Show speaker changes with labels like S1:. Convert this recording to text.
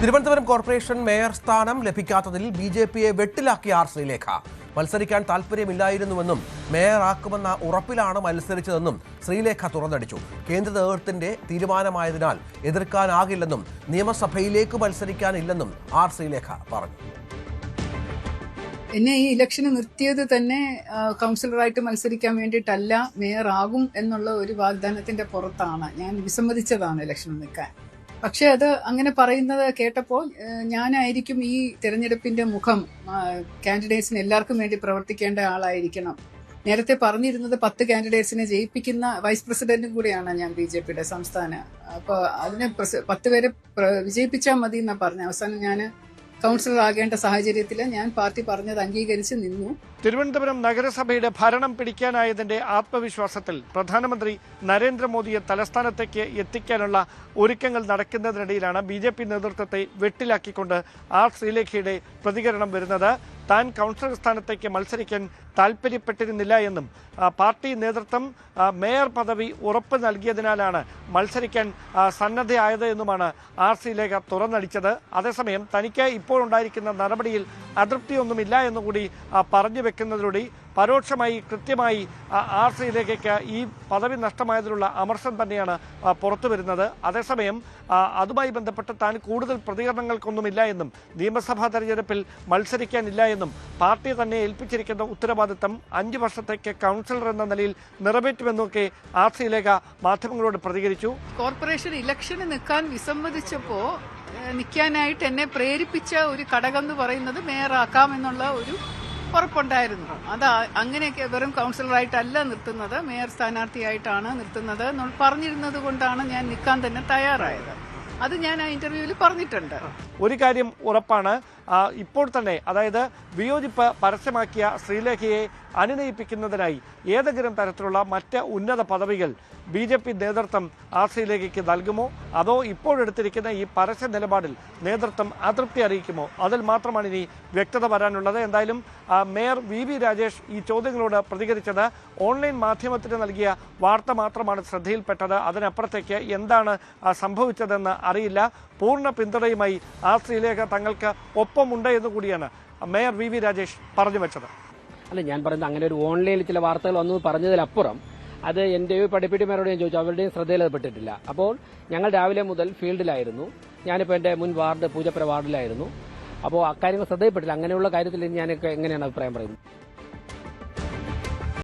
S1: Thiruvananthapuram corporation mayor സ്ഥാനം ലഭിക്കാത്തതിൽ ബിജെപിയെ വെട്ടിലാക്കിയ R Sreelekha. മത്സരിക്കാൻ താൽപര്യമില്ലായിരുന്നുവെന്നും മേയറാക്കുമെന്ന ഉറപ്പിലാണ് മത്സരിച്ചതെന്നും ശ്രീലേഖ തുറന്നടിച്ചു. കേന്ദ്ര നേതൃത്വത്തിന്റെ തീരുമാനമായതിനാൽ എതിർക്കാനാകില്ലെന്നും നിയമസഭയിലേക്ക് മത്സരിക്കാനില്ലെന്നും ആർ ശ്രീലേഖ പറഞ്ഞു.
S2: എന്നെ ഈ ഇലക്ഷന് നിർത്തിയത് തന്നെ കൗൺസിലറായിട്ട് മത്സരിക്കാൻ വേണ്ടിയിട്ടല്ല, മേയർ ആകും എന്നുള്ള ഒരു വാഗ്ദാനത്തിന്റെ പുറത്താണ്. ഞാൻ വിസമ്മതിച്ചതാണ് ഇലക്ഷന് നിൽക്കാൻ. പക്ഷെ അത് അങ്ങനെ പറയുന്നത് കേട്ടപ്പോൾ ഞാനായിരിക്കും ഈ തെരഞ്ഞെടുപ്പിന്റെ മുഖം. കാൻഡിഡേറ്റ്സിന് എല്ലാവർക്കും വേണ്ടി പ്രവർത്തിക്കേണ്ട ആളായിരിക്കണം. നേരത്തെ പറഞ്ഞിരുന്നത് 10 കാൻഡിഡേറ്റ്സിനെ ജയിപ്പിക്കുന്ന വൈസ് പ്രസിഡന്റും കൂടിയാണ് ഞാൻ ബിജെപിയുടെ സംസ്ഥാന. അപ്പോൾ അതിനെ 10 പേരെ വിജയിപ്പിച്ചാൽ മതി എന്നാ പറഞ്ഞ. അവസാനം ഞാൻ കൗൺസിലർ ആകേണ്ട സാഹചര്യത്തിൽ ഞാൻ പാർട്ടി പറഞ്ഞത് അംഗീകരിച്ച് നിന്നു.
S3: തിരുവനന്തപുരം നഗരസഭയുടെ ഭരണം പിടിക്കാനായതിന്റെ ആത്മവിശ്വാസത്തിൽ പ്രധാനമന്ത്രി നരേന്ദ്രമോദിയെ തലസ്ഥാനത്തേക്ക് എത്തിക്കാനുള്ള ഒരുക്കങ്ങൾ നടക്കുന്നതിനിടയിലാണ് ബിജെപി നേതൃത്വത്തെ വെട്ടിലാക്കിക്കൊണ്ട് ആർ ശ്രീലേഖയുടെ പ്രതികരണം വരുന്നത്. താൻ കൗൺസിലർ സ്ഥാനത്തേക്ക് മത്സരിക്കാൻ താൽപര്യപ്പെട്ടിരുന്നില്ല എന്നും പാർട്ടി നേതൃത്വം മേയർ പദവി ഉറപ്പ് നൽകിയതിനാലാണ് മത്സരിക്കാൻ സന്നദ്ധയായത് എന്നുമാണ് ആർ ശ്രീലേഖ തുറന്നടിച്ചത്. അതേസമയം തനിക്ക് ഇപ്പോഴുണ്ടായിരിക്കുന്ന നടപടിയിൽ അതൃപ്തിയൊന്നുമില്ല എന്നുകൂടി പറഞ്ഞു വെക്കുന്നതിലൂടെ പരോക്ഷമായി കൃത്യമായി ആർ ശ്രീലേഖയ്ക്ക് ഈ പദവി നഷ്ടമായതിലുള്ള അമർഷം തന്നെയാണ് പുറത്തു വരുന്നത്. അതേസമയം അതുമായി ബന്ധപ്പെട്ട് താൻ കൂടുതൽ പ്രതികരണങ്ങൾക്കൊന്നുമില്ല എന്നും നിയമസഭാ തെരഞ്ഞെടുപ്പിൽ മത്സരിക്കാനില്ല എന്നും പാർട്ടി തന്നെ ഏൽപ്പിച്ചിരിക്കുന്ന ഉത്തരവാദിത്തം 5 വർഷത്തേക്ക് കൗൺസിലർ എന്ന നിലയിൽ നിറവേറ്റുമെന്നൊക്കെ ആർ ശ്രീലേഖ മാധ്യമങ്ങളോട് പ്രതികരിച്ചു.
S2: കോർപ്പറേഷൻ ഇലക്ഷന് നിൽക്കാൻ വിസമ്മതിച്ചപ്പോ നിൽക്കാനായിട്ട് എന്നെ പ്രേരിപ്പിച്ച ഒരു ഘടകം എന്ന് പറയുന്നത് മേയറാക്കാമെന്നുള്ള ഒരു ഉറപ്പുണ്ടായിരുന്നു. അത് അങ്ങനെയൊക്കെ വെറും കൗൺസിലറായിട്ടല്ല നിർത്തുന്നത്, മേയർ സ്ഥാനാർത്ഥിയായിട്ടാണ് നിർത്തുന്നത് എന്ന് പറഞ്ഞിരുന്നത് കൊണ്ടാണ് ഞാൻ നിൽക്കാൻ തന്നെ തയ്യാറായത്. അത് ഞാൻ ആ ഇന്റർവ്യൂവിൽ പറഞ്ഞിട്ടുണ്ട്.
S3: ഒരു കാര്യം ഉറപ്പാണ്, ഇപ്പോൾ തന്നെ അതായത് വിയോജിപ്പ് പരസ്യമാക്കിയ ശ്രീലേഖയെ അനുനയിപ്പിക്കുന്നതിനായി ഏതെങ്കിലും തരത്തിലുള്ള മറ്റ് ഉന്നത പദവികൾ ബിജെപി നേതൃത്വം ആർ ശ്രീലേഖയ്ക്ക് നൽകുമോ, അതോ ഇപ്പോഴെടുത്തിരിക്കുന്ന ഈ പരസ്യ നിലപാടിൽ നേതൃത്വം അതൃപ്തി അറിയിക്കുമോ, അതിൽ മാത്രമാണ് ഇനി വ്യക്തത വരാനുള്ളത്. എന്തായാലും മേയർ വി രാജേഷ് ഈ ചോദ്യങ്ങളോട് പ്രതികരിച്ചത് ഓൺലൈൻ മാധ്യമത്തിന് നൽകിയ വാർത്ത മാത്രമാണ് ശ്രദ്ധയിൽപ്പെട്ടത്. അതിനപ്പുറത്തേക്ക് എന്താണ് സംഭവിച്ചതെന്ന് അറിയില്ല. പൂർണ്ണ പിന്തുണയുമായി ആർ ശ്രീലേഖ തങ്ങൾക്ക് ഒപ്പമുണ്ട് എന്ന് കൂടിയാണ് മേയർ വി രാജേഷ് പറഞ്ഞു വെച്ചത്.
S4: അല്ല, ഞാൻ പറയുന്നത് അങ്ങനെ ഒരു ഓൺലൈനിൽ ചില വാർത്തകൾ വന്നു പറഞ്ഞതിലപ്പുറം അത് എൻ്റെ പഠിപ്പിട്ടിമാരോട് ഞാൻ ചോദിച്ചു, അവരുടെയും ശ്രദ്ധയിൽപ്പെട്ടിട്ടില്ല. അപ്പോൾ ഞങ്ങൾ രാവിലെ മുതൽ ഫീൽഡിലായിരുന്നു. ഞാനിപ്പോൾ എൻ്റെ മുൻ വാർഡ് പൂജപ്പുര വാർഡിലായിരുന്നു. അപ്പോൾ അക്കാര്യങ്ങൾ ശ്രദ്ധയിൽപ്പെട്ടില്ല. അങ്ങനെയുള്ള കാര്യത്തിൽ ഞാനൊക്കെ എങ്ങനെയാണ് അഭിപ്രായം പറയുന്നത്?